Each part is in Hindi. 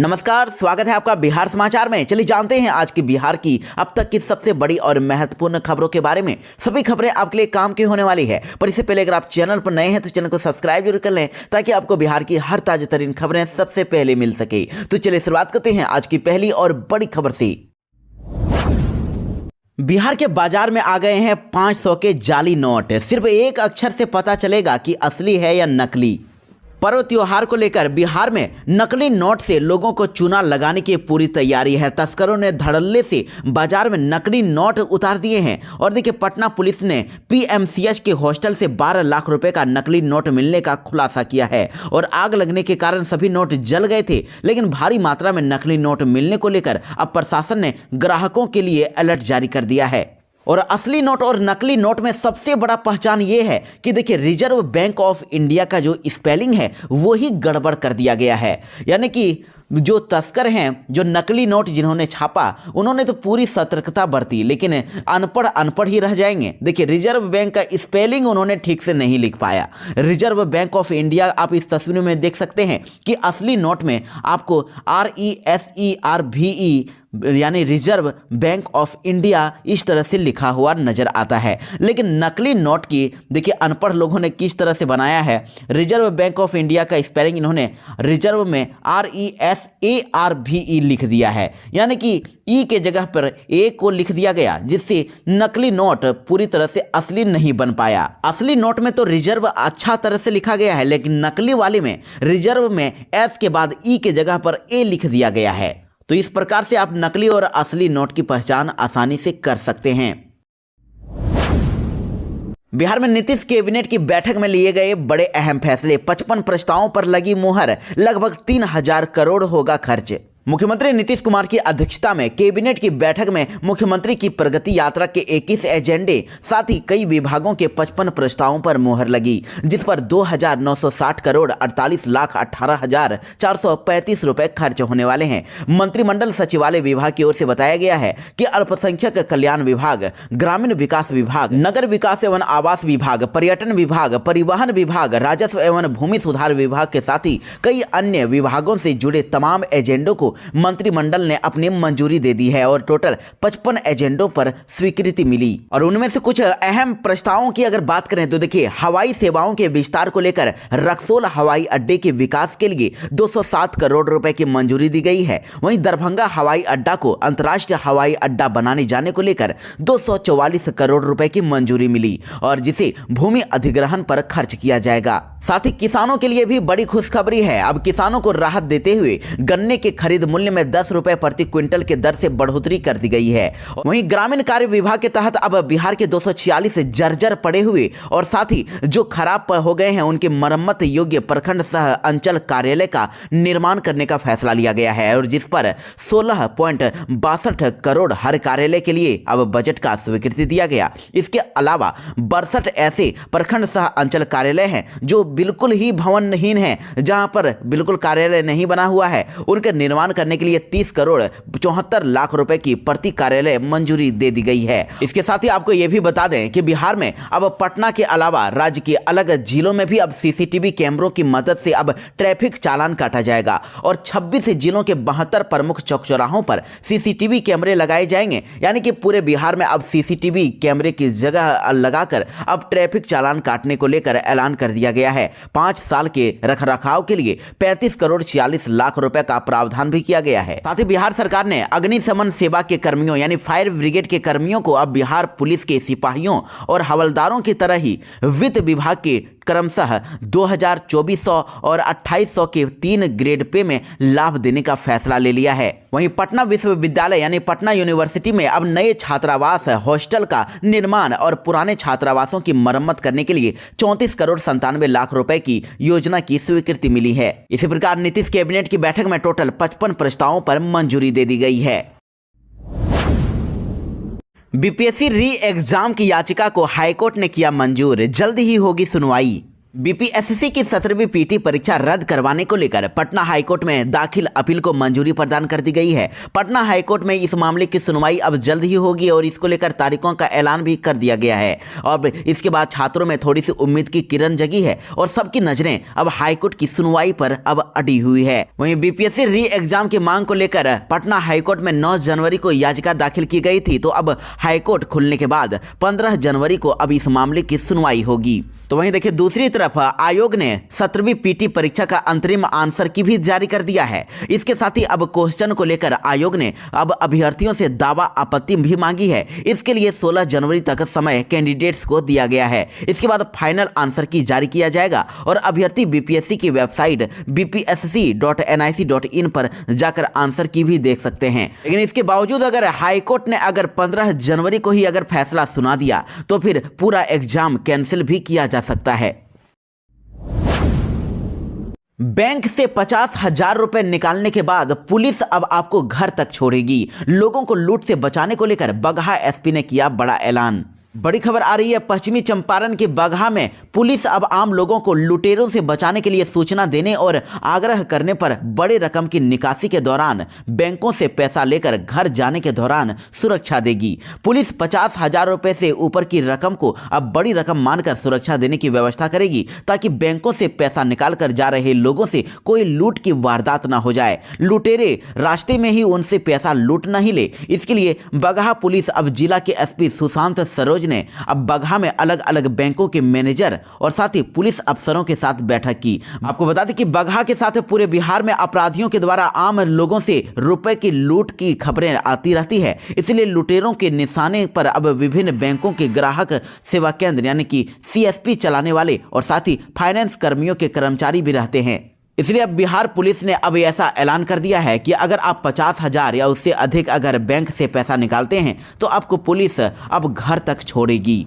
नमस्कार, स्वागत है आपका बिहार समाचार में। चलिए जानते हैं आज की बिहार की अब तक की सबसे बड़ी और महत्वपूर्ण खबरों के बारे में। सभी खबरें आपके लिए काम की होने वाली है, पर इससे पहले अगर आप चैनल पर नए हैं तो चैनल को सब्सक्राइब जरूर कर लें ताकि आपको बिहार की हर ताजा तरीन खबरें सबसे पहले मिल सके। तो चलिए शुरुआत करते हैं आज की पहली और बड़ी खबर से। बिहार के बाजार में आ गए हैं 500 के जाली नोट। सिर्फ एक अक्षर से पता चलेगा कि असली है या नकली। पर्व त्योहार को लेकर बिहार में नकली नोट से लोगों को चूना लगाने की पूरी तैयारी है। तस्करों ने धड़ल्ले से बाजार में नकली नोट उतार दिए हैं। और देखिए, पटना पुलिस ने पीएमसीएच के हॉस्टल से 12 लाख रुपए का नकली नोट मिलने का खुलासा किया है। और आग लगने के कारण सभी नोट जल गए थे, लेकिन भारी मात्रा में नकली नोट मिलने को लेकर अब प्रशासन ने ग्राहकों के लिए अलर्ट जारी कर दिया है। और असली नोट और नकली नोट में सबसे बड़ा पहचान ये है कि देखिए, रिजर्व बैंक ऑफ इंडिया का जो स्पेलिंग है वो ही गड़बड़ कर दिया गया है। यानी कि जो तस्कर हैं, जो नकली नोट जिन्होंने छापा, उन्होंने तो पूरी सतर्कता बरती, लेकिन अनपढ़ ही रह जाएंगे। देखिए, रिजर्व बैंक का स्पेलिंग उन्होंने ठीक से नहीं लिख पाया। रिजर्व बैंक ऑफ इंडिया आप इस तस्वीर में देख सकते हैं कि असली नोट में आपको RESERVE यानी रिजर्व बैंक ऑफ इंडिया इस तरह से लिखा हुआ नजर आता है। लेकिन नकली नोट की देखिए, अनपढ़ लोगों ने किस तरह से बनाया है। रिजर्व बैंक ऑफ इंडिया का स्पेलिंग इन्होंने रिजर्व में RESARVE लिख दिया है, यानी कि ई के जगह पर ए को लिख दिया गया, जिससे नकली नोट पूरी तरह से असली नहीं बन पाया। असली नोट में तो रिजर्व अच्छा तरह से लिखा गया है, लेकिन नकली वाले में रिजर्व में एस के बाद ई के जगह पर ए लिख दिया गया है। तो इस प्रकार से आप नकली और असली नोट की पहचान आसानी से कर सकते हैं। बिहार में नीतीश कैबिनेट की बैठक में लिए गए बड़े अहम फैसले। 55 प्रस्तावों पर लगी मुहर। लगभग 3000 करोड़ होगा खर्च। मुख्यमंत्री नीतीश कुमार की अध्यक्षता में कैबिनेट की बैठक में मुख्यमंत्री की प्रगति यात्रा के 21 एजेंडे, साथ ही कई विभागों के 55 प्रस्तावों पर मुहर लगी, जिस पर 2960 करोड़ 48,18,435 रुपए खर्च होने वाले हैं। मंत्रिमंडल सचिवालय विभाग की ओर से बताया गया है कि अल्पसंख्यक कल्याण विभाग, ग्रामीण विकास विभाग, नगर विकास एवं आवास विभाग, पर्यटन विभाग, परिवहन विभाग, राजस्व एवं भूमि सुधार विभाग के साथ ही कई अन्य विभागों से जुड़े तमाम एजेंडों को मंत्रिमंडल ने अपनी मंजूरी दे दी है। और टोटल 55 एजेंडों पर स्वीकृति मिली। और उनमें से कुछ अहम प्रस्तावों की अगर बात करें तो देखिए, हवाई सेवाओं के विस्तार को लेकर रक्सौल हवाई अड्डे के विकास के लिए 207 करोड़ रुपए की मंजूरी दी गई है। वहीं दरभंगा हवाई अड्डा को अंतर्राष्ट्रीय हवाई अड्डा बनाने जाने को लेकर 244 करोड़ रुपए की मंजूरी मिली, और जिसे भूमि अधिग्रहण पर खर्च किया जाएगा। साथ ही किसानों के लिए भी बड़ी खुशखबरी है। अब किसानों को राहत देते हुए गन्ने के खरीद मूल्य में 10 रुपए प्रति क्विंटल के दर से बढ़ोतरी कर दी गई है। वहीं ग्रामीण कार्य विभाग के तहत अब बिहार के 246 जर्जर पड़े हुए और साथ ही जो खराब हो गए हैं उनके मरम्मत योग्य प्रखंड सह अंचल कार्यालय का निर्माण करने का फैसला लिया गया है, और जिस पर 16.62 करोड़ हर कार्यालय के लिए अब बजट का स्वीकृति दिया गया। इसके अलावा 62 ऐसे प्रखंड सह अंचल कार्यालय हैं जो बिल्कुल ही भवनहीन हैं, जहां पर बिल्कुल कार्यालय नहीं बना हुआ है। उनके निर्माण करने के लिए 30 करोड़ 74 लाख रुपए की प्रति कार्यालय मंजूरी दे दी गई है। इसके साथ ही आपको यह भी बता दें कि बिहार में अब पटना के अलावा राज्य के अलग जिलों में भी अब सीसीटीवी कैमरों की मदद से अब ट्रैफिक चालान काटा जाएगा। और 26 जिलों के 72 प्रमुख चौक चौराहों पर सीसीटीवी कैमरे लगाए जाएंगे। यानी कि पूरे बिहार में अब सीसीटीवी कैमरे की जगह लगाकर अब ट्रैफिक चालान काटने को लेकर ऐलान कर दिया गया है। 5 साल के रखरखाव के लिए 35 करोड़ 46 लाख रुपए का प्रावधान भी किया गया है। साथ ही बिहार सरकार ने अग्निशमन सेवा के कर्मियों यानी फायर ब्रिगेड के कर्मियों को अब बिहार पुलिस के सिपाहियों और हवलदारों की तरह ही वित्त विभाग के क्रमशः 2400 और 2800 के 3 ग्रेड पे में लाभ देने का फैसला ले लिया है। वहीं पटना विश्वविद्यालय यानी पटना यूनिवर्सिटी में अब नए छात्रावास हॉस्टल का निर्माण और पुराने छात्रावासों की मरम्मत करने के लिए 34 करोड़ 97 लाख रुपए की योजना की स्वीकृति मिली है। इसी प्रकार नीतीश कैबिनेट की बैठक में टोटल 55 प्रस्तावों पर मंजूरी दे दी गई है। बीपीएससी री एग्जाम की याचिका को हाईकोर्ट ने किया मंजूर। जल्द ही होगी सुनवाई। बीपीएससी की 17वीं पीटी परीक्षा रद्द करवाने को लेकर पटना हाईकोर्ट में दाखिल अपील को मंजूरी प्रदान कर दी गई है। पटना हाईकोर्ट में इस मामले की सुनवाई अब जल्द ही होगी और इसको लेकर तारीखों का ऐलान भी कर दिया गया है। और इसके बाद छात्रों में थोड़ी सी उम्मीद की किरण जगी है और सबकी नजरें अब हाईकोर्ट की सुनवाई पर अब अड़ी हुई है। वहीं बीपीएससी री एग्जाम की मांग को लेकर पटना हाईकोर्ट में 9 जनवरी को याचिका दाखिल की गई थी, तो अब हाईकोर्ट खुलने के बाद 15 जनवरी को अब इस मामले की सुनवाई होगी। तो वहीं देखिए, दूसरी तरफ आयोग ने 17वीं पीटी परीक्षा का अंतरिम आंसर की भी जारी कर दिया है। इसके साथ ही अब क्वेश्चन को लेकर आयोग ने अब अभ्यर्थियों से दावा आपत्ति भी मांगी है। इसके लिए 16 जनवरी तक समय कैंडिडेट्स को दिया गया है। इसके बाद फाइनल आंसर की जारी किया जाएगा और अभ्यर्थी बीपीएससी की वेबसाइट bpsc.nic.in पर जाकर आंसर की भी देख सकते हैं। लेकिन इसके बावजूद अगर हाईकोर्ट ने अगर 15 जनवरी को ही अगर फैसला सुना दिया तो फिर पूरा एग्जाम कैंसिल भी किया जा सकता है। बैंक से 50,000 रुपए निकालने के बाद पुलिस अब आपको घर तक छोड़ेगी। लोगों को लूट से बचाने को लेकर बगहा एसपी ने किया बड़ा ऐलान। बड़ी खबर आ रही है, पश्चिमी चंपारण के बगहा में पुलिस अब आम लोगों को लुटेरों से बचाने के लिए सूचना देने और आग्रह करने पर बड़े रकम की निकासी के दौरान बैंकों से पैसा लेकर घर जाने के दौरान सुरक्षा देगी। पुलिस 50,000 रुपए से ऊपर की रकम को अब बड़ी रकम मानकर सुरक्षा देने की व्यवस्था करेगी ताकि बैंकों से पैसा निकाल कर जा रहे लोगों से कोई लूट की वारदात ना हो जाए, लुटेरे रास्ते में ही उनसे पैसा लूट नहीं ले। इसके लिए बगहा पुलिस अब जिला के एसपी सुशांत सरोज ने अब बगहा में अलग अलग बैंकों के मैनेजर और साथ ही पुलिस अफसरों के साथ बैठक की। आपको बता दें कि बगहा के साथ पूरे बिहार में अपराधियों के द्वारा आम लोगों से रुपए की लूट की खबरें आती रहती है। इसलिए लुटेरों के निशाने पर अब विभिन्न बैंकों के ग्राहक सेवा केंद्र यानी कि सीएसपी चलाने वाले और साथ ही फाइनेंस कर्मियों के कर्मचारी भी रहते हैं। इसलिए अब बिहार पुलिस ने अब ऐसा ऐलान कर दिया है कि अगर आप 50,000 या उससे अधिक अगर बैंक से पैसा निकालते हैं तो आपको पुलिस अब घर तक छोड़ेगी।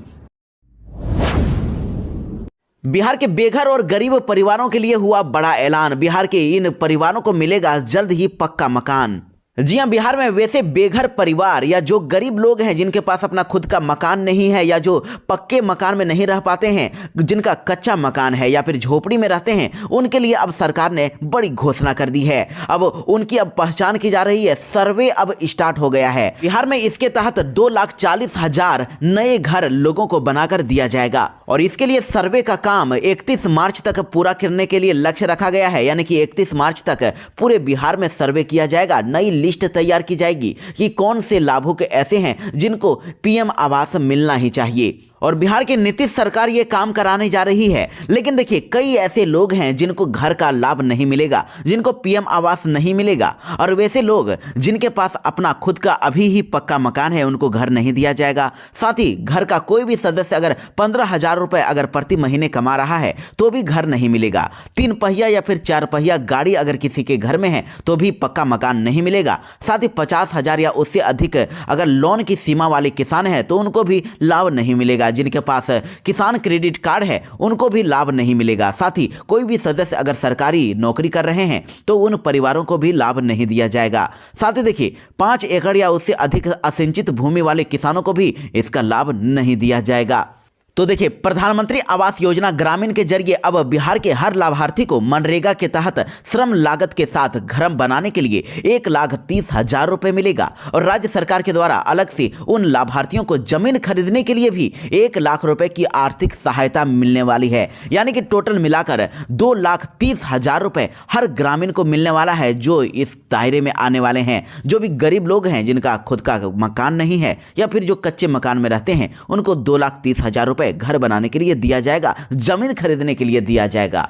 बिहार के बेघर और गरीब परिवारों के लिए हुआ बड़ा ऐलान। बिहार के इन परिवारों को मिलेगा जल्द ही पक्का मकान। जी हां, बिहार में वैसे बेघर परिवार या जो गरीब लोग हैं जिनके पास अपना खुद का मकान नहीं है या जो पक्के मकान में नहीं रह पाते हैं, जिनका कच्चा मकान है या फिर झोपड़ी में रहते हैं, उनके लिए अब सरकार ने बड़ी घोषणा कर दी है। अब उनकी अब पहचान की जा रही है। सर्वे अब स्टार्ट हो गया है बिहार में। इसके तहत 2,40,000 नए घर लोगों को बनाकर दिया जाएगा और इसके लिए सर्वे का काम 31 मार्च तक पूरा करने के लिए लक्ष्य रखा गया है। यानी कि 31 मार्च तक पूरे बिहार में सर्वे किया जाएगा। नई लिस्ट तैयार की जाएगी कि कौन से लाभुक ऐसे हैं जिनको पीएम आवास मिलना ही चाहिए। और बिहार की नीतीश सरकार ये काम कराने जा रही है। लेकिन देखिए, कई ऐसे लोग हैं जिनको घर का लाभ नहीं मिलेगा, जिनको पीएम आवास नहीं मिलेगा और वैसे लोग जिनके पास अपना खुद का अभी ही पक्का मकान है उनको घर नहीं दिया जाएगा। साथ ही घर का कोई भी सदस्य अगर 15,000 रुपए अगर प्रति महीने कमा रहा है तो भी घर नहीं मिलेगा। 3 पहिया या फिर 4 पहिया गाड़ी अगर किसी के घर में है तो भी पक्का मकान नहीं मिलेगा। साथ ही 50,000 या उससे अधिक अगर लोन की सीमा वाले किसान है तो उनको भी लाभ नहीं मिलेगा। जिनके पास किसान क्रेडिट कार्ड है उनको भी लाभ नहीं मिलेगा। साथ ही कोई भी सदस्य अगर सरकारी नौकरी कर रहे हैं तो उन परिवारों को भी लाभ नहीं दिया जाएगा। साथ ही देखिए, 5 एकड़ या उससे अधिक असिंचित भूमि वाले किसानों को भी इसका लाभ नहीं दिया जाएगा। तो देखिए, प्रधानमंत्री आवास योजना ग्रामीण के जरिए अब बिहार के हर लाभार्थी को मनरेगा के तहत श्रम लागत के साथ घर बनाने के लिए 1,30,000 रुपए मिलेगा और राज्य सरकार के द्वारा अलग से उन लाभार्थियों को जमीन खरीदने के लिए भी 1 लाख रुपए की आर्थिक सहायता मिलने वाली है। यानी कि टोटल मिलाकर 2,30,000 रुपए हर ग्रामीण को मिलने वाला है जो इस दायरे में आने वाले हैं। जो भी गरीब लोग हैं जिनका खुद का मकान नहीं है या फिर जो कच्चे मकान में रहते हैं उनको 2,30,000 रुपए घर बनाने के लिए दिया जाएगा, जमीन खरीदने के लिए दिया जाएगा।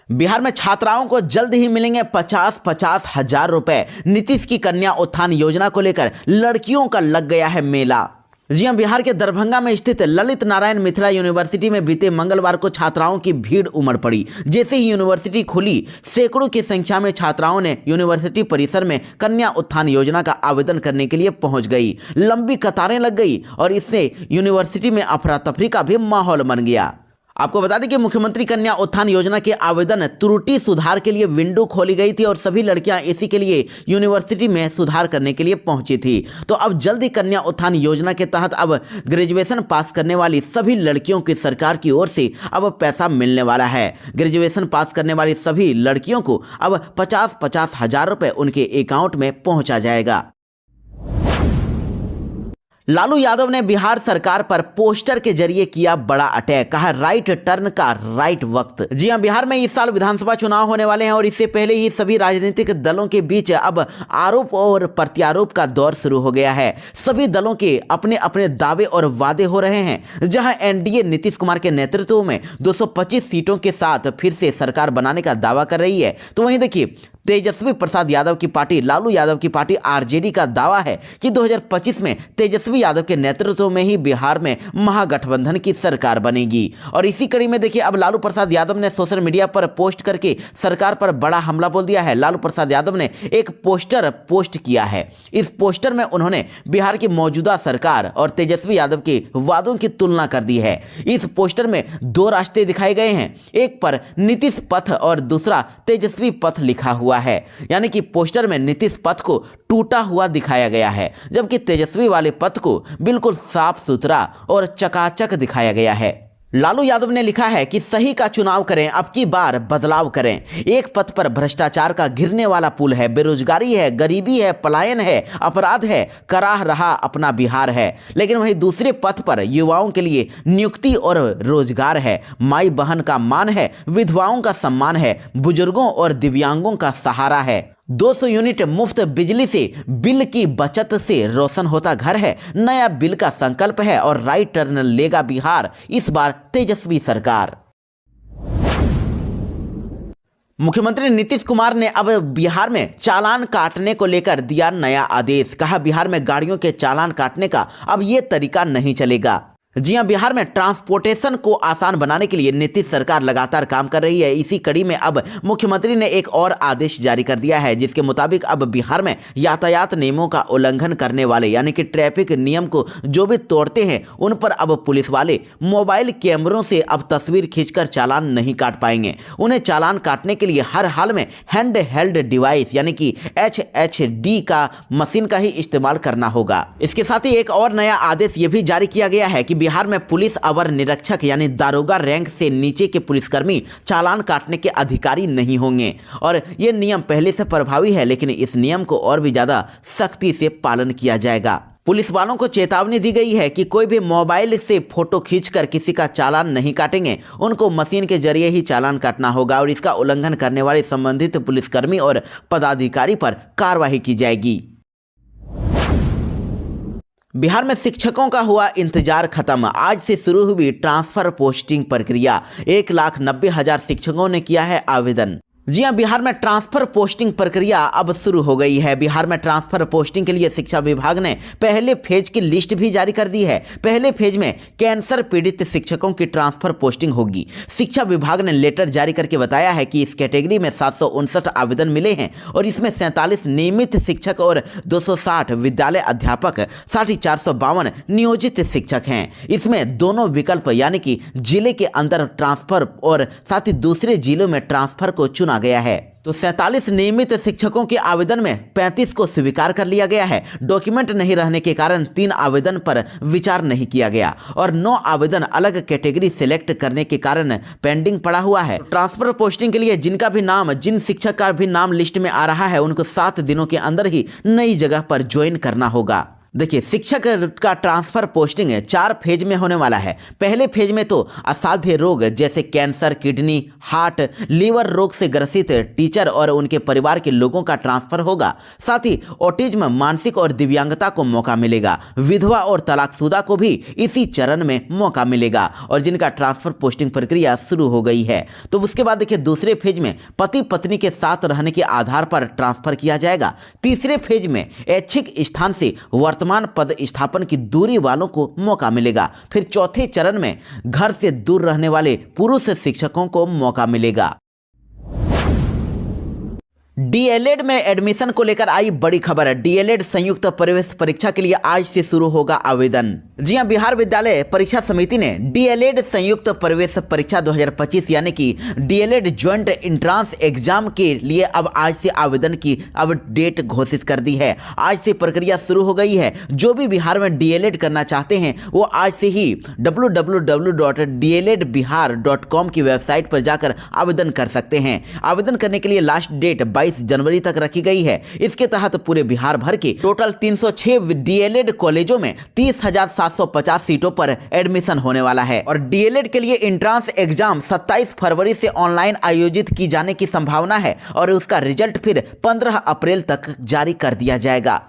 बिहार में छात्राओं को जल्द ही मिलेंगे 50,000 रुपए। नीतीश की कन्या उत्थान योजना को लेकर लड़कियों का लग गया है मेला। जी हां, बिहार के दरभंगा में स्थित ललित नारायण मिथिला यूनिवर्सिटी में बीते मंगलवार को छात्राओं की भीड़ उमड़ पड़ी। जैसे ही यूनिवर्सिटी खुली, सैकड़ों की संख्या में छात्राओं ने यूनिवर्सिटी परिसर में कन्या उत्थान योजना का आवेदन करने के लिए पहुंच गई। लंबी कतारें लग गई और इससे यूनिवर्सिटी में अफरा तफरी का भी माहौल बन गया। आपको बता दें कि मुख्यमंत्री कन्या उत्थान योजना के आवेदन त्रुटि सुधार के लिए विंडो खोली गई थी और सभी लड़कियां इसी के लिए यूनिवर्सिटी में सुधार करने के लिए पहुंची थी। तो अब जल्दी कन्या उत्थान योजना के तहत अब ग्रेजुएशन पास करने वाली सभी लड़कियों की सरकार की ओर से अब पैसा मिलने वाला है। ग्रेजुएशन पास करने वाली सभी लड़कियों को अब 50-50 हजार रुपए उनके अकाउंट में पहुंचा जाएगा। लालू यादव ने बिहार सरकार पर पोस्टर के जरिए किया बड़ा अटैक, कहा राइट टर्न का राइट वक्त। जी हां, बिहार में इस साल विधानसभा चुनाव होने वाले हैं और इससे पहले ही सभी राजनीतिक दलों के बीच अब आरोप और प्रत्यारोप का दौर शुरू हो गया है। सभी दलों के अपने अपने दावे और वादे हो रहे हैं। जहां एनडीए नीतीश कुमार के नेतृत्व में 225 सीटों के साथ फिर से सरकार बनाने का दावा कर रही है, तो वहीं देखिए तेजस्वी प्रसाद यादव की पार्टी, लालू यादव की पार्टी आरजेडी का दावा है कि 2025 में तेजस्वी यादव के नेतृत्व में ही बिहार में महागठबंधन की सरकार बनेगी। और इसी कड़ी में देखिए अब लालू प्रसाद यादव ने सोशल मीडिया पर पोस्ट करके सरकार पर बड़ा हमला बोल दिया है। लालू प्रसाद यादव ने एक पोस्टर पोस्ट किया है। इस पोस्टर में उन्होंने बिहार की मौजूदा सरकार और तेजस्वी यादव के वादों की तुलना कर दी है। इस पोस्टर में दो रास्ते दिखाए गए हैं, एक पर नीतीश पथ और दूसरा तेजस्वी पथ लिखा हुआ है। यानी कि पोस्टर में नीतीश पथ को टूटा हुआ दिखाया गया है, जबकि तेजस्वी वाले पथ को बिल्कुल साफ सुथरा और चकाचक दिखाया गया है। लालू यादव ने लिखा है कि सही का चुनाव करें, अब की बार बदलाव करें। एक पथ पर भ्रष्टाचार का गिरने वाला पुल है, बेरोजगारी है, गरीबी है, पलायन है, अपराध है, कराह रहा अपना बिहार है। लेकिन वहीं दूसरे पथ पर युवाओं के लिए नियुक्ति और रोजगार है, माई बहन का मान है, विधवाओं का सम्मान है, बुजुर्गों और दिव्यांगों का सहारा है। 200 यूनिट मुफ्त बिजली से बिल की बचत से रोशन होता घर है, नया बिल का संकल्प है और राइट टर्न लेगा बिहार इस बार तेजस्वी सरकार। मुख्यमंत्री नीतीश कुमार ने अब बिहार में चालान काटने को लेकर दिया नया आदेश, कहा बिहार में गाड़ियों के चालान काटने का अब ये तरीका नहीं चलेगा। जी हां, बिहार में ट्रांसपोर्टेशन को आसान बनाने के लिए नीतीश सरकार लगातार काम कर रही है। इसी कड़ी में अब मुख्यमंत्री ने एक और आदेश जारी कर दिया है, जिसके मुताबिक अब बिहार में यातायात नियमों का उल्लंघन करने वाले यानी कि ट्रैफिक नियम को जो भी तोड़ते हैं उन पर अब पुलिस वाले मोबाइल कैमरों से अब तस्वीर खींचकर चालान नहीं काट पाएंगे। उन्हें चालान काटने के लिए हर हाल में हैंड हेल्ड डिवाइस यानी कि HHD का मशीन का ही इस्तेमाल करना होगा। इसके साथ ही एक और नया आदेश ये भी जारी किया गया है कि बिहार में पुलिस अवर निरीक्षक यानी दारोगा रैंक से नीचे के पुलिसकर्मी चालान काटने के अधिकारी नहीं होंगे। और यह नियम पहले से प्रभावी है, लेकिन इस नियम को और भी ज्यादा सख्ती से पालन किया जाएगा। पुलिस वालों को चेतावनी दी गई है कि कोई भी मोबाइल से फोटो खींचकर किसी का चालान नहीं काटेंगे, उनको मशीन के जरिए ही चालान काटना होगा और इसका उल्लंघन करने वाले संबंधित पुलिसकर्मी और पदाधिकारी पर कार्रवाई की जाएगी। बिहार में शिक्षकों का हुआ इंतजार खत्म, आज से शुरू हुई ट्रांसफर पोस्टिंग प्रक्रिया। 1,90,000 शिक्षकों ने किया है आवेदन। जी हां, बिहार में ट्रांसफर पोस्टिंग प्रक्रिया अब शुरू हो गई है। बिहार में ट्रांसफर पोस्टिंग के लिए शिक्षा विभाग ने पहले फेज की लिस्ट भी जारी कर दी है। पहले फेज में कैंसर पीड़ित शिक्षकों की ट्रांसफर पोस्टिंग होगी। शिक्षा विभाग ने लेटर जारी करके बताया है कि इस कैटेगरी में 759 आवेदन मिले हैं और इसमें 47 नियमित शिक्षक और 260 विद्यालय अध्यापक, साथ ही 452 नियोजित शिक्षक हैं। इसमें दोनों विकल्प यानी कि जिले के अंदर ट्रांसफर और साथ ही दूसरे जिलों में ट्रांसफर को चुना गया है। तो 47 नियमित शिक्षकों के आवेदन में 35 को स्वीकार कर लिया गया है। डॉक्यूमेंट नहीं रहने के कारण 3 आवेदन पर विचार नहीं किया गया और 9 आवेदन अलग कैटेगरी सिलेक्ट करने के कारण पेंडिंग पड़ा हुआ है। ट्रांसफर पोस्टिंग के लिए जिन शिक्षक का भी नाम लिस्ट में आ रहा है उनको 7 दिनों के अंदर ही नई जगह पर ज्वाइन करना होगा। देखिए, शिक्षक का ट्रांसफर पोस्टिंग 4 फेज में होने वाला है। पहले फेज में तो असाध्य रोग जैसे कैंसर, किडनी, हार्ट, लीवर रोग से ग्रसित टीचर और उनके परिवार के लोगों का ट्रांसफर होगा। साथ ही ऑटिज्म, मानसिक और दिव्यांगता को मौका मिलेगा। विधवा और तलाकशुदा को भी इसी चरण में मौका मिलेगा और जिनका ट्रांसफर पोस्टिंग प्रक्रिया शुरू हो गई है। तो उसके बाद देखिए, दूसरे फेज में पति पत्नी के साथ रहने के आधार पर ट्रांसफर किया जाएगा। तीसरे फेज में ऐच्छिक स्थान से वर्तमान पद स्थापन की दूरी वालों को मौका मिलेगा। फिर चौथे चरण में घर से दूर रहने वाले पुरुष शिक्षकों को मौका मिलेगा। डीएलएड में एडमिशन को लेकर आई बड़ी खबर। डीएलएड संयुक्त प्रवेश परीक्षा के लिए आज से शुरू होगा आवेदन। जी हां, बिहार विद्यालय परीक्षा समिति ने डीएलएड संयुक्त प्रवेश परीक्षा 2025 यानी कि डीएलएड ज्वाइंट एंट्रेंस एग्जाम के लिए अब आज से आवेदन की अब डेट घोषित कर दी है। आज से प्रक्रिया शुरू हो गई है। जो भी बिहार में डीएलएड करना चाहते हैं वो आज से ही www.dledbihar.com की वेबसाइट पर जाकर आवेदन कर सकते हैं। आवेदन करने के लिए लास्ट डेट 22 जनवरी तक रखी गई है। इसके तहत पूरे बिहार भर के टोटल 306 डीएलएड कॉलेजों में 30,750 सीटों पर एडमिशन होने वाला है और डीएलएड के लिए एंट्रेंस एग्जाम 27 फरवरी से ऑनलाइन आयोजित की जाने की संभावना है और उसका रिजल्ट फिर 15 अप्रैल तक जारी कर दिया जाएगा।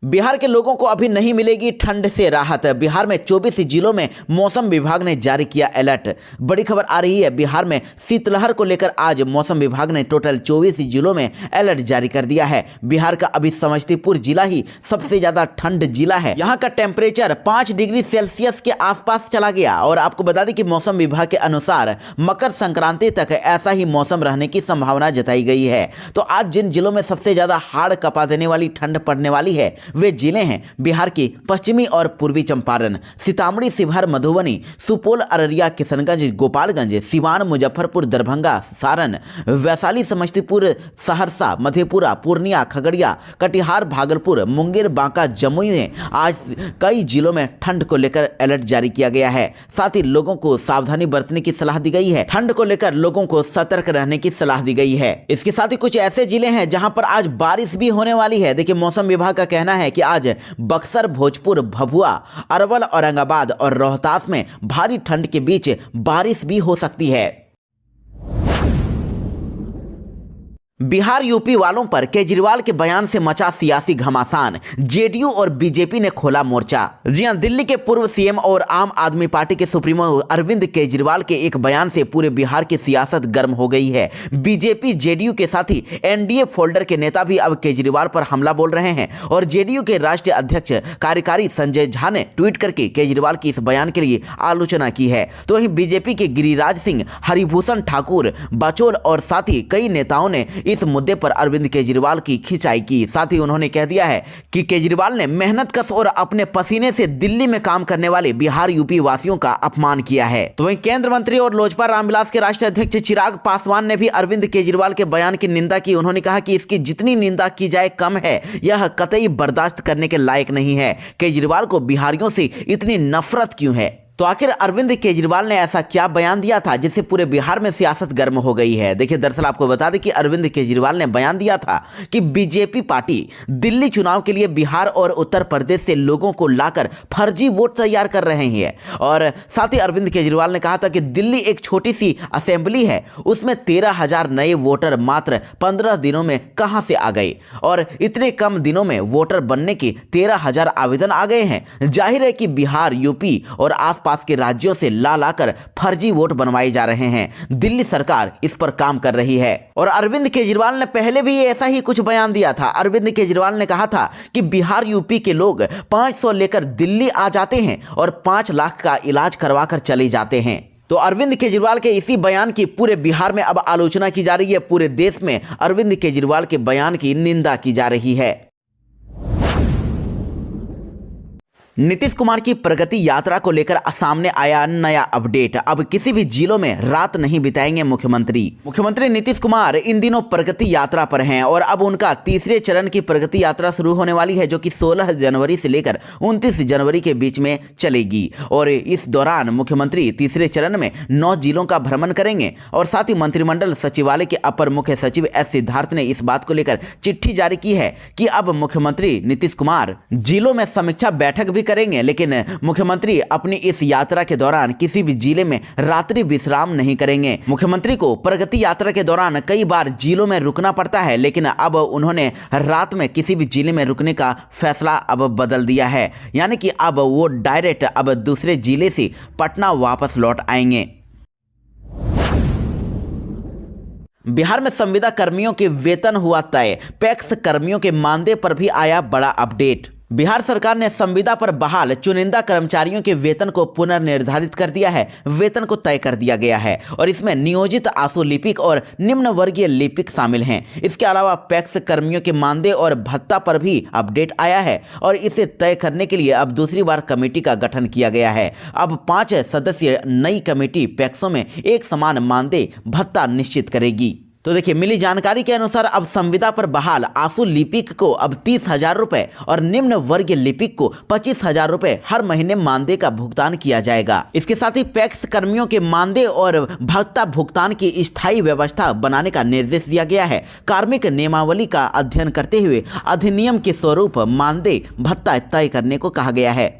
बिहार के लोगों को अभी नहीं मिलेगी ठंड से राहत। बिहार में 24 जिलों में मौसम विभाग ने जारी किया अलर्ट। बड़ी खबर आ रही है, बिहार में शीतलहर को लेकर आज मौसम विभाग ने टोटल 24 जिलों में अलर्ट जारी कर दिया है। बिहार का अभी समस्तीपुर जिला ही सबसे ज्यादा ठंड जिला है। यहाँ का टेम्परेचर 5 डिग्री सेल्सियस के आसपास चला गया और आपको बता दें कि मौसम विभाग के अनुसार मकर संक्रांति तक ऐसा ही मौसम रहने की संभावना जताई गई है। तो आज जिन जिलों में सबसे ज्यादा हाड़ कपा देने वाली ठंड पड़ने वाली है वे जिले हैं बिहार की पश्चिमी और पूर्वी चंपारण, सीतामढ़ी, शिवहर, मधुबनी, सुपौल, अररिया, किशनगंज, गोपालगंज, सिवान, मुजफ्फरपुर, दरभंगा, सारण, वैशाली, समस्तीपुर, सहरसा, मधेपुरा, पूर्णिया, खगड़िया, कटिहार, भागलपुर, मुंगेर, बांका, जमुई में आज कई जिलों में ठंड को लेकर अलर्ट जारी किया गया है। साथ ही लोगों को सावधानी बरतने की सलाह दी गई है। ठंड को लेकर लोगों को सतर्क रहने की सलाह दी गई है। इसके साथ ही कुछ ऐसे जिले हैं जहां पर आज बारिश भी होने वाली है। देखिए, मौसम विभाग का कहना है कि आज बक्सर, भोजपुर, भभुआ, अरवल, औरंगाबाद और रोहतास में भारी ठंड के बीच बारिश भी हो सकती है। बिहार यूपी वालों पर केजरीवाल के बयान से मचा सियासी घमासान। जेडीयू और बीजेपी ने खोला मोर्चा। जी हां, दिल्ली के पूर्व सीएम और आम आदमी पार्टी के सुप्रीमो अरविंद केजरीवाल के एक बयान से पूरे बिहार की सियासत गर्म हो गई है। बीजेपी, जेडीयू के साथ ही एनडीए फोल्डर के नेता भी अब केजरीवाल पर हमला बोल रहे हैं और जेडीयू के राष्ट्रीय अध्यक्ष कार्यकारी संजय झा ने ट्वीट करके केजरीवाल की इस बयान के लिए आलोचना की है। तो वहीं बीजेपी के गिरिराज सिंह, हरिभूषण ठाकुर, बचौल और साथ ही कई नेताओं ने इस मुद्दे पर अरविंद केजरीवाल की खिंचाई की। साथ ही उन्होंने कह दिया है कि केजरीवाल ने मेहनतकश और अपने पसीने से दिल्ली में काम करने वाले बिहार यूपी वासियों का अपमान किया है। तो वहीं केंद्र मंत्री और लोजपा रामविलास के राष्ट्रीय अध्यक्ष चिराग पासवान ने भी अरविंद केजरीवाल के बयान की निंदा की। उन्होंने कहा कि इसकी जितनी निंदा की जाए कम है, यह कतई बर्दाश्त करने के लायक नहीं है। केजरीवाल को बिहारियों से इतनी नफरत क्यों है? तो आखिर अरविंद केजरीवाल ने ऐसा क्या बयान दिया था जिससे पूरे बिहार में सियासत गर्म हो गई है? देखिए, दरअसल आपको बता दें कि अरविंद केजरीवाल ने बयान दिया था कि बीजेपी पार्टी दिल्ली चुनाव के लिए बिहार और उत्तर प्रदेश से लोगों को लाकर फर्जी वोट तैयार कर रहे हैं। और साथ ही अरविंद केजरीवाल ने कहा था कि दिल्ली एक छोटी सी असेंबली है, उसमें 13,000 नए वोटर मात्र 15 दिनों में कहां से आ गए और इतने कम दिनों में वोटर बनने के 13,000 आवेदन आ गए हैं। जाहिर है कि बिहार, यूपी और पास के राज्यों से ला कर फर्जी वोट बनवाए जा रहे हैं। दिल्ली सरकार इस पर काम कर रही है और अरविंद केजरीवाल ने पहले भी ऐसा ही कुछ बयान दिया था। अरविंद केजरीवाल ने कहा था कि बिहार यूपी के लोग 500 लेकर दिल्ली आ जाते हैं और 5 लाख का इलाज करवा कर चले जाते हैं। तो अरविंद केजरीवाल के इसी बयान की पूरे बिहार में अब आलोचना की जा रही है। पूरे देश में अरविंद केजरीवाल के बयान की निंदा की जा रही है। नीतीश कुमार की प्रगति यात्रा को लेकर सामने आया नया अपडेट। अब किसी भी जिलों में रात नहीं बिताएंगे मुख्यमंत्री नीतीश कुमार इन दिनों प्रगति यात्रा पर हैं और अब उनका तीसरे चरण की प्रगति यात्रा शुरू होने वाली है, जो कि 16 जनवरी से लेकर 29 जनवरी के बीच में चलेगी। और इस दौरान मुख्यमंत्री तीसरे चरण में 9 जिलों का भ्रमण करेंगे और साथ ही मंत्रिमंडल सचिवालय के अपर मुख्य सचिव एस सिद्धार्थ ने इस बात को लेकर चिट्ठी जारी की है कि अब मुख्यमंत्री नीतीश कुमार जिलों में समीक्षा बैठक भी करेंगे, लेकिन मुख्यमंत्री अपनी इस यात्रा के दौरान किसी भी जिले में रात्रि विश्राम नहीं करेंगे। मुख्यमंत्री को प्रगति यात्रा के दौरान कई बार जिलों में रुकना पड़ता है, लेकिन अब उन्होंने रात में किसी भी जिले में रुकने का फैसला अब बदल दिया है, यानी कि अब वो डायरेक्ट अब दूसरे जिले से पटना वापस लौट आएंगे। बिहार में संविदा कर्मियों के वेतन हुआ तय, पैक्स कर्मियों के मानदेय पर भी आया बड़ा अपडेट। बिहार सरकार ने संविदा पर बहाल चुनिंदा कर्मचारियों के वेतन को पुनर्निर्धारित कर दिया है। वेतन को तय कर दिया गया है और इसमें नियोजित आशु लिपिक और निम्न वर्गीय लिपिक शामिल हैं। इसके अलावा पैक्स कर्मियों के मानदेय और भत्ता पर भी अपडेट आया है और इसे तय करने के लिए अब दूसरी बार कमेटी का गठन किया गया है। अब 5 सदस्यीय नई कमेटी पैक्सों में एक समान मानदेय भत्ता निश्चित करेगी। तो देखिए, मिली जानकारी के अनुसार अब संविदा पर बहाल आशु लिपिक को अब 30,000 रुपए और निम्न वर्गीय लिपिक को 25,000 रुपए हर महीने मानदेय का भुगतान किया जाएगा। इसके साथ ही पैक्स कर्मियों के मानदेय और भत्ता भुगतान की स्थायी व्यवस्था बनाने का निर्देश दिया गया है। कार्मिक नियमावली का अध्ययन करते हुए अधिनियम के स्वरूप मानदेय भत्ता तय करने को कहा गया है।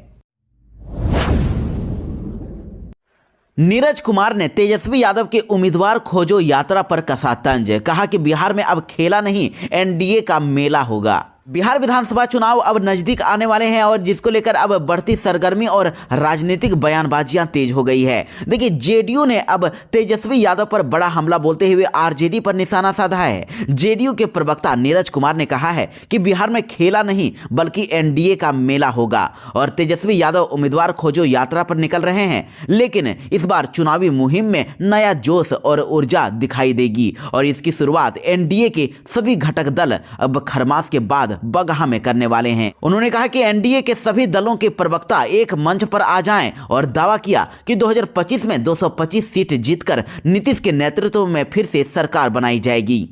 नीरज कुमार ने तेजस्वी यादव के उम्मीदवार खोजो यात्रा पर कसा तंज। कहा कि बिहार में अब खेला नहीं, एनडीए का मेला होगा। बिहार विधानसभा चुनाव अब नजदीक आने वाले हैं और जिसको लेकर अब बढ़ती सरगर्मी और राजनीतिक बयानबाजियां तेज हो गई है। देखिए, जेडीयू ने अब तेजस्वी यादव पर बड़ा हमला बोलते हुए आरजेडी पर निशाना साधा है। जेडीयू के प्रवक्ता नीरज कुमार ने कहा है कि बिहार में खेला नहीं बल्कि एनडीए का मेला होगा और तेजस्वी यादव उम्मीदवार खोजो यात्रा पर निकल रहे हैं। लेकिन इस बार चुनावी मुहिम में नया जोश और ऊर्जा दिखाई देगी और इसकी शुरुआत एनडीए के सभी घटक दल अब खरमास के बाद बगहा में करने वाले हैं। उन्होंने कहा कि एनडीए के सभी दलों के प्रवक्ता एक मंच पर आ जाएं और दावा किया कि 2025 में 225 सीट जीतकर नीतीश के नेतृत्व में फिर से सरकार बनाई जाएगी।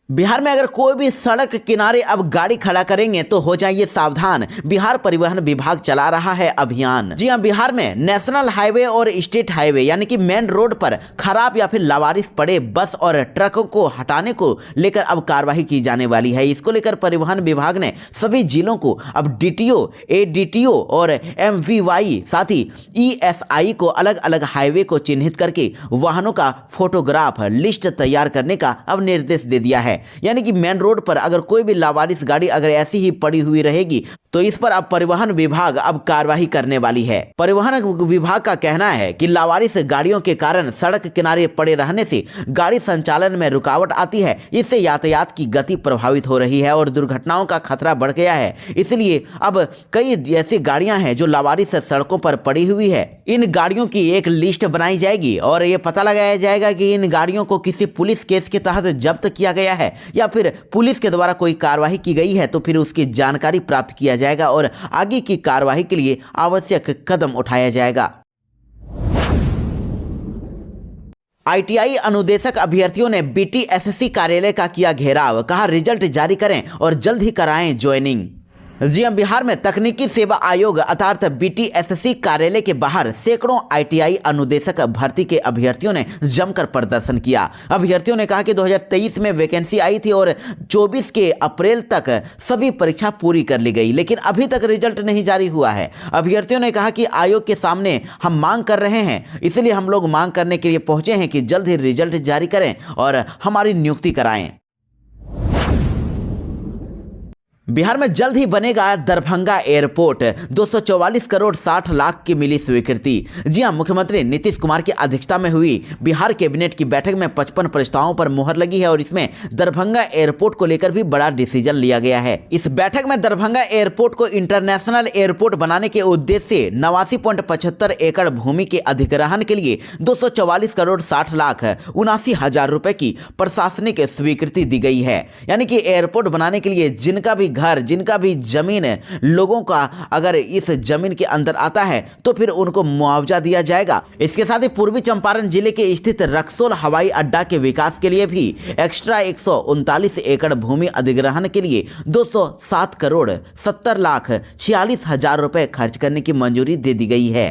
बिहार में अगर कोई भी सड़क किनारे अब गाड़ी खड़ा करेंगे तो हो जाइए सावधान। बिहार परिवहन विभाग चला रहा है अभियान। जी हां, बिहार में नेशनल हाईवे और स्टेट हाईवे यानी कि मेन रोड पर खराब या फिर लावारिस पड़े बस और ट्रकों को हटाने को लेकर अब कार्रवाई की जाने वाली है। इसको लेकर परिवहन विभाग ने सभी जिलों को अब डीटीओ, एडीटीओ और एमवीवाई साथ ही ईएसआई को अलग अलग हाईवे को चिन्हित करके वाहनों का फोटोग्राफ लिस्ट तैयार करने का अब निर्देश दे दिया है। यानी कि मेन रोड पर अगर कोई भी लावारिस गाड़ी अगर ऐसी ही पड़ी हुई रहेगी तो इस पर अब परिवहन विभाग अब कार्रवाई करने वाली है। परिवहन विभाग का कहना है कि लावारिस गाड़ियों के कारण सड़क किनारे पड़े रहने से गाड़ी संचालन में रुकावट आती है। इससे यातायात की गति प्रभावित हो रही है और दुर्घटनाओं का खतरा बढ़ गया है। इसलिए अब कई ऐसी गाड़ियां हैं जो लावारिस सड़कों पर पड़ी हुई है। इन गाड़ियों की एक लिस्ट बनाई जाएगी और ये पता लगाया जाएगा कि इन गाड़ियों को किसी पुलिस केस के तहत जब्त किया गया है या फिर पुलिस के द्वारा कोई कार्रवाई की गई है तो फिर उसकी जानकारी प्राप्त किया जाएगा और आगे की कार्रवाई के लिए आवश्यक कदम उठाया जाएगा। आईटीआई अनुदेशक अभ्यर्थियों ने बीटीएससी कार्यालय का किया घेराव। कहा रिजल्ट जारी करें और जल्द ही कराएं ज्वाइनिंग। जी हां, बिहार में तकनीकी सेवा आयोग अर्थात बीटीएससी कार्यालय के बाहर सैकड़ों आईटीआई अनुदेशक भर्ती के अभ्यर्थियों ने जमकर प्रदर्शन किया। अभ्यर्थियों ने कहा कि 2023 में वैकेंसी आई थी और 24 के अप्रैल तक सभी परीक्षा पूरी कर ली गई, लेकिन अभी तक रिजल्ट नहीं जारी हुआ है। अभ्यर्थियों ने कहा कि आयोग के सामने हम मांग कर रहे हैं, इसलिए हम लोग मांग करने के लिए पहुंचे हैं कि जल्द ही रिजल्ट जारी करें और हमारी नियुक्ति कराएं। बिहार में जल्द ही बनेगा दरभंगा एयरपोर्ट। 244 करोड़ 60 लाख की मिली स्वीकृति। जी हां, मुख्यमंत्री नीतीश कुमार की अध्यक्षता में हुई बिहार कैबिनेट की बैठक में 55 प्रस्तावों पर मुहर लगी है और इसमें दरभंगा एयरपोर्ट को लेकर भी बड़ा डिसीजन लिया गया है। इस बैठक में दरभंगा एयरपोर्ट को इंटरनेशनल एयरपोर्ट बनाने के उद्देश्य से 89.75 एकड़ भूमि के अधिग्रहण के लिए 244 करोड़ 60 लाख 79 हजार रुपए की प्रशासनिक स्वीकृति दी गई है। यानी कि एयरपोर्ट बनाने के लिए जिनका भी घर, जिनका भी जमीन लोगों का अगर इस जमीन के अंदर आता है तो फिर उनको मुआवजा दिया जाएगा। इसके साथ ही पूर्वी चंपारण जिले के स्थित रक्सौल हवाई अड्डा के विकास के लिए भी एक्स्ट्रा 139 एकड़ भूमि अधिग्रहण के लिए 207 करोड़ 70 लाख 46 हजार रुपए खर्च करने की मंजूरी दे दी गई है।